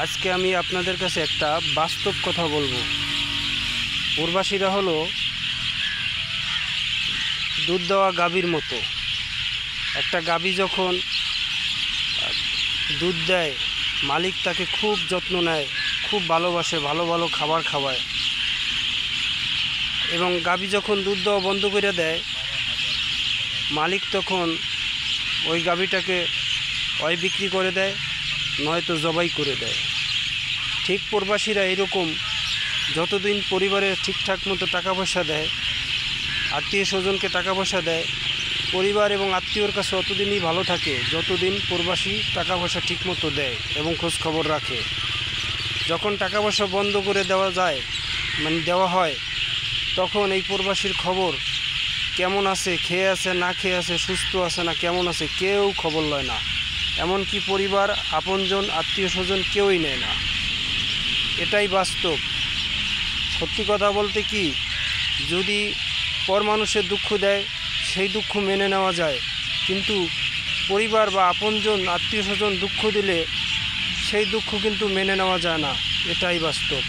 আজকে আমি আপনাদের কাছে একটা বাস্তব কথা বলবো। প্রবাসীরা হলো দুধ দেওয়া গাভীর মতো। একটা গাভী যখন দুধ দেয়, মালিক তাকে খুব যত্ন নেয়, খুব ভালোবাসে, ভালো ভালো খাবার খাওয়ায়। এবং গাভী যখন দুধ দেওয়া বন্ধ করে দেয়, মালিক তখন ওই গাভীটাকে হয় বিক্রি করে দেয়, নয়তো জবাই করে দেয়। ঠিক প্রবাসীরা এরকম যতদিন পরিবারে ঠিকঠাক মতো টাকা পয়সা দেয়, আত্মীয় স্বজনকে টাকা পয়সা দেয়, পরিবার এবং আত্মীয়র কাছে অতদিনই ভালো থাকে যতদিন প্রবাসী টাকা পয়সা ঠিকমতো দেয় এবং খোঁজ খবর রাখে। যখন টাকা পয়সা বন্ধ করে দেওয়া যায়, দেওয়া হয়, তখন এই প্রবাসীর খবর কেমন আছে, খেয়ে আছে না খেয়ে আছে, সুস্থ আছে না কেমন আছে, কেউ খবর লয় না। এমনকি পরিবার, আপনজন, আত্মীয় স্বজন কেউই নেয় না। এটাই বাস্তব। সত্যি কথা বলতে কি, যদি পর মানুষের দুঃখ দেয় সেই দুঃখ মেনে নেওয়া যায়, কিন্তু পরিবার বা আপনজন, আত্মীয় স্বজন দুঃখ দিলে সেই দুঃখ কিন্তু মেনে নেওয়া যায় না। এটাই বাস্তব।